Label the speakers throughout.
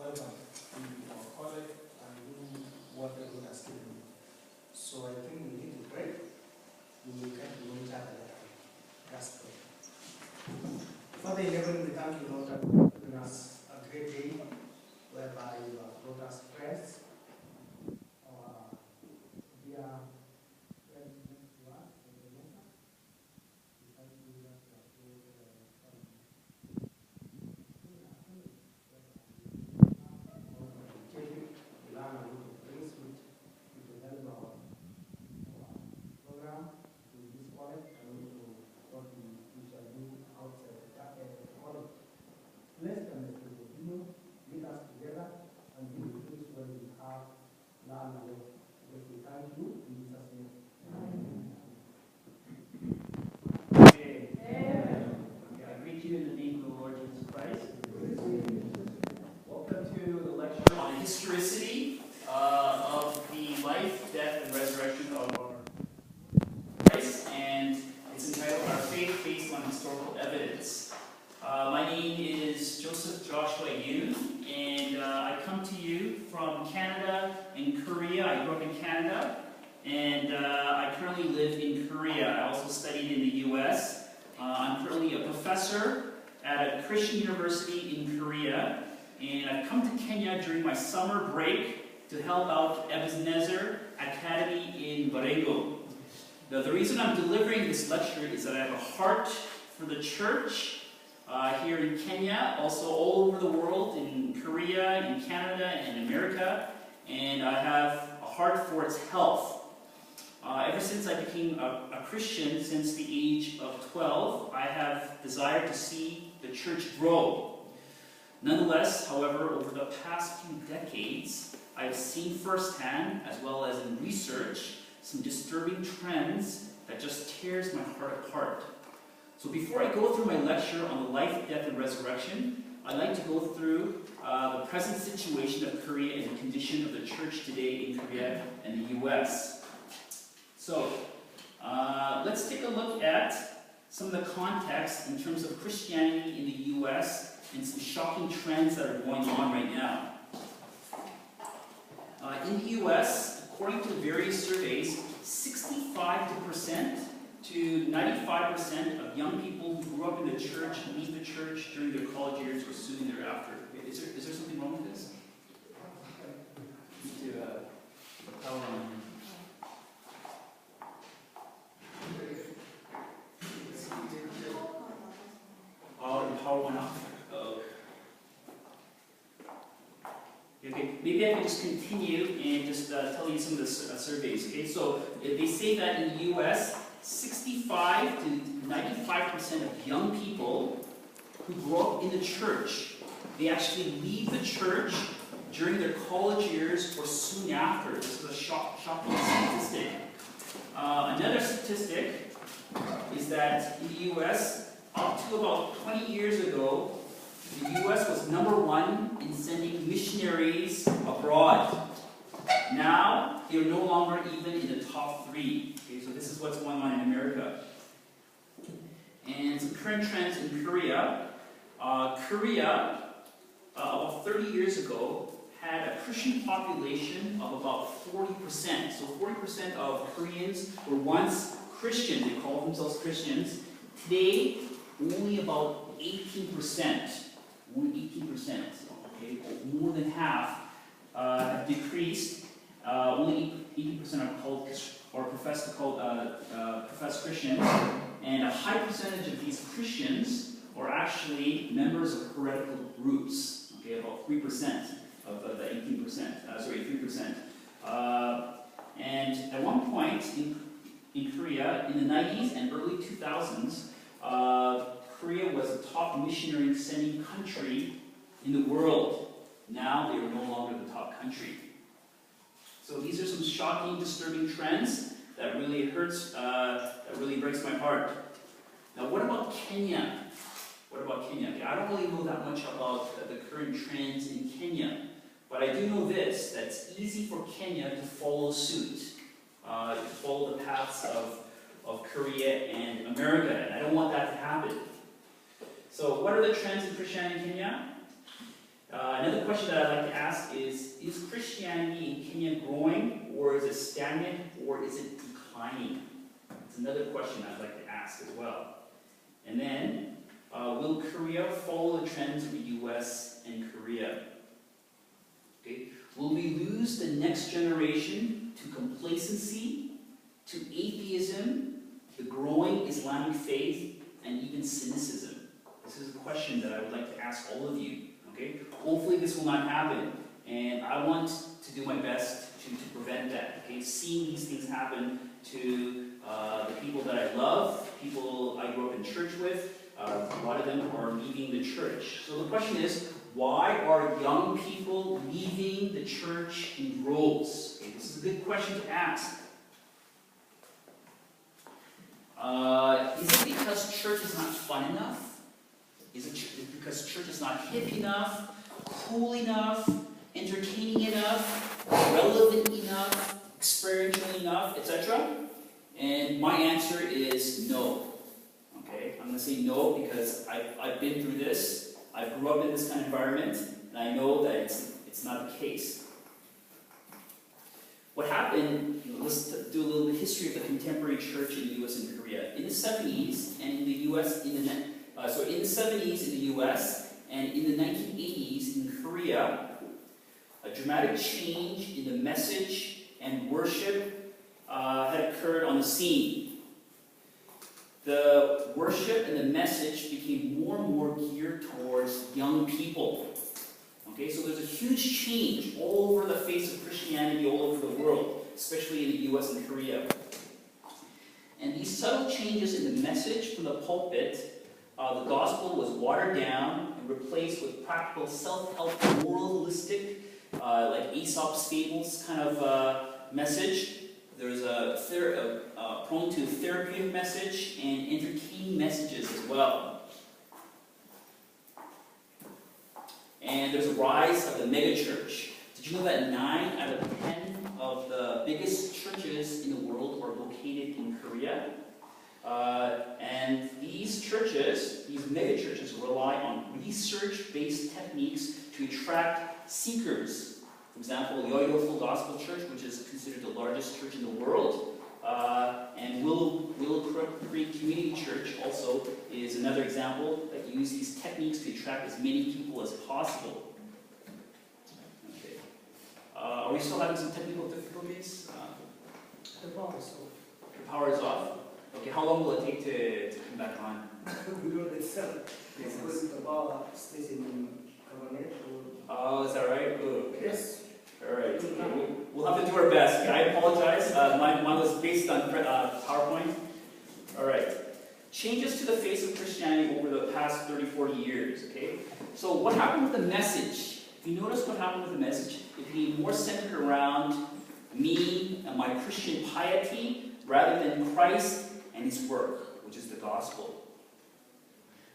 Speaker 1: welcome to our college and do what the Lord has given me. So I think we need to pray. We will get to know each other. Let's pray. Father in heaven, we thank you, Lord, for giving us a great day whereby you have brought us prayers. Our dear president to us, the Lord. We thank you that you have brought Bless them as we continue, meet us together, and we will finish what we have learned and because we thank you in Jesus' name.
Speaker 2: Amen. I greet you in the name of the Lord Jesus Christ. Welcome to the lecture on the historicity of the life, death, and resurrection of our Christ, and it's entitled Our Faith Based on Historical Evidence. My name is Joseph Joshua Yoon, and I come to you from Canada and Korea. I grew up in Canada, and I currently live in Korea. I also studied in the U.S. I'm currently a professor at a Christian university in Korea, and I've come to Kenya during my summer break to help out Ebenezer Academy in Baringo. Now, the reason I'm delivering this lecture is that I have a heart for the church here in Kenya, also all over the world, in Korea, in Canada, and America, and I have a heart for its health. Ever since I became a Christian, since the age of 12, I have desired to see the church grow. Nonetheless, however, over the past few decades, I've seen firsthand, as well as in research, some disturbing trends that just tears my heart apart. So before I go through my lecture on the life, death, and resurrection, I'd like to go through the present situation of Korea and the condition of the church today in Korea and the U.S. So let's take a look at some of the context in terms of Christianity in the U.S. and some shocking trends that are going on right now. In the U.S., according to various surveys, 65% to 95% of young people who grew up in the church leave the church during their college years or soon thereafter. Is there something wrong with this? Need to power on. Oh, the power went off. Oh. Okay, maybe I can just continue and just tell you some of the surveys. Okay, so they say that in the U.S., 65 to 95% of young people who grow up in the church, they actually leave the church during their college years or soon after. This is a shocking statistic. Another statistic is that in the U.S., up to about 20 years ago, the U.S. was #1 in sending missionaries abroad. Now, they're no longer even in the top 3. Okay, so this is what's going on in America. And some current trends in Korea. Korea, about 30 years ago, had a Christian population of about 40%. So 40% of Koreans were once Christian. They called themselves Christians. Today, only about 18%. Only 18%. Okay, more than half have decreased. Only 18% are called or profess Christians, and a high percentage of these Christians are actually members of heretical groups. Okay, about 3% of the 18%. 3%. And at one point in Korea, in the 90s and early 2000s, Korea was the top missionary sending country in the world. Now they are no longer the top country. So these are some shocking, disturbing trends that really hurts, that really breaks my heart. Now what about Kenya? What about Kenya? Okay, I don't really know that much about the current trends in Kenya, but I do know this, that it's easy for Kenya to follow suit, to follow the paths of Korea and America, and I don't want that to happen. So what are the trends in Christianity in Kenya? Another question that I'd like to ask is Christianity in Kenya growing, or is it stagnant, or is it declining? It's another question I'd like to ask as well. And then, will Korea follow the trends of the US and Korea? Okay. Will we lose the next generation to complacency, to atheism, the growing Islamic faith, and even cynicism? This is a question that I would like to ask all of you. Okay? Hopefully this will not happen, and I want to do my best to prevent that. Okay? Seeing these things happen to the people that I love, people I grew up in church with, a lot of them are leaving the church. So the question is, why are young people leaving the church in droves? Okay, this is a good question to ask. Is it because church is not fun enough? Is it because church is not hip enough, cool enough, entertaining enough, relevant enough, experiential enough, etc.? And my answer is no. Okay, I'm going to say no because I've been through this. I grew up in this kind of environment, and I know that it's not the case. What happened, let's do a little bit of history of the contemporary church in the U.S. and Korea. In the 70s and in the U.S., in the 70s in the U.S. and in the 1980s in Korea, a dramatic change in the message and worship had occurred on the scene. The worship and the message became more and more geared towards young people. Okay, so there's a huge change all over the face of Christianity, all over the world, especially in the U.S. and Korea. And these subtle changes in the message from the pulpit, the gospel was watered down and replaced with practical, self-help, moralistic, like Aesop's fables kind of message. There's a prone to therapeutic message and entertaining messages as well. And there's a rise of the megachurch. Did you know that 9 out of 10 of the biggest churches in the world are located in Korea? And these churches, these megachurches, rely on research-based techniques to attract seekers. For example, Yo-Yo Full Gospel Church, which is considered the largest church in the world, and Willow Creek Community Church also is another example that use these techniques to attract as many people as possible. Okay. Are we still having some technical difficulties?
Speaker 1: The power is off.
Speaker 2: The power is off? Okay, how long will it take to come back on?
Speaker 1: We don't excel. Because the power stays in cabinet.
Speaker 2: Oh, is that right? Oh, okay.
Speaker 1: Yes.
Speaker 2: Alright, we'll have to do our best. Okay, I apologize. Mine was based on PowerPoint. Alright. Changes to the face of Christianity over the past 30, 40 years. Okay? So what happened with the message? If you notice what happened with the message, it became more centered around me and my Christian piety rather than Christ and His work, which is the gospel.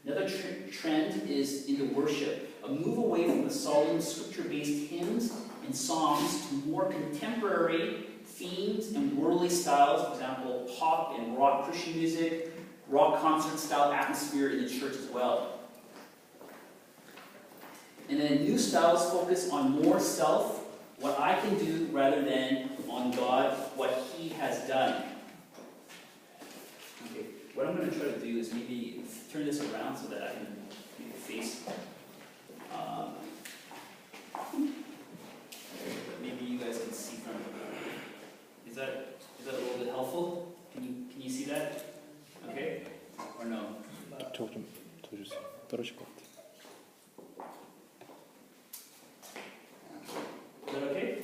Speaker 2: Another trend is in the worship. A move away from the solemn scripture-based hymns and songs to more contemporary themes and worldly styles, for example, pop and rock Christian music, rock concert style atmosphere in the church as well. And then new styles focus on more self, what I can do, rather than on God, what He has done. Okay, what I'm going to try to do is maybe turn this around so that I can maybe face. Maybe you guys can see from. Is that a little bit helpful? Can you see that? Okay, or no?
Speaker 3: 저 좀 더 주세요. 떨어질 것 같아.
Speaker 2: Is that okay?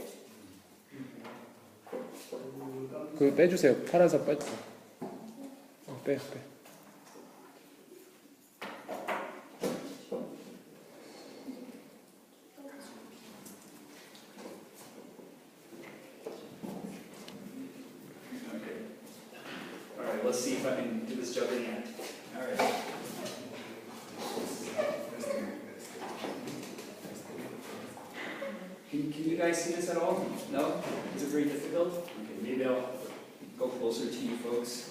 Speaker 3: 그 빼주세요. 파란색 빼주세요. 빼.
Speaker 2: Let's see if I can do this jumping act. All right. Can you guys see this at all? No? Is it very difficult? Okay, maybe I'll go closer to you folks.